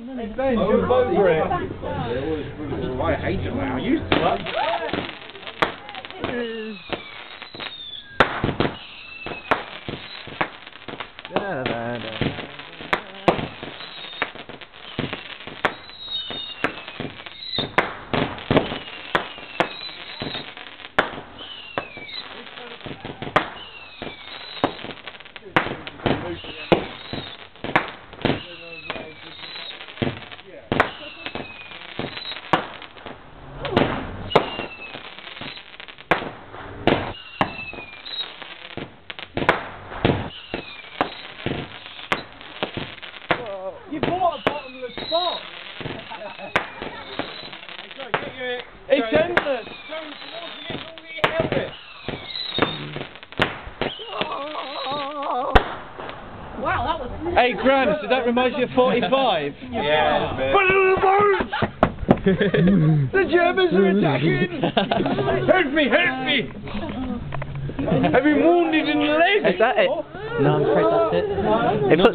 Jump over it. I hate it now. I used to. You bought a bottomless spot. It's endless. Wow, that was... 8 grams, did that remind you of 45? Yeah, The Germans are attacking! Help me, help me! I've been wounded in the leg! Is that it? No, I'm afraid that's it. It puts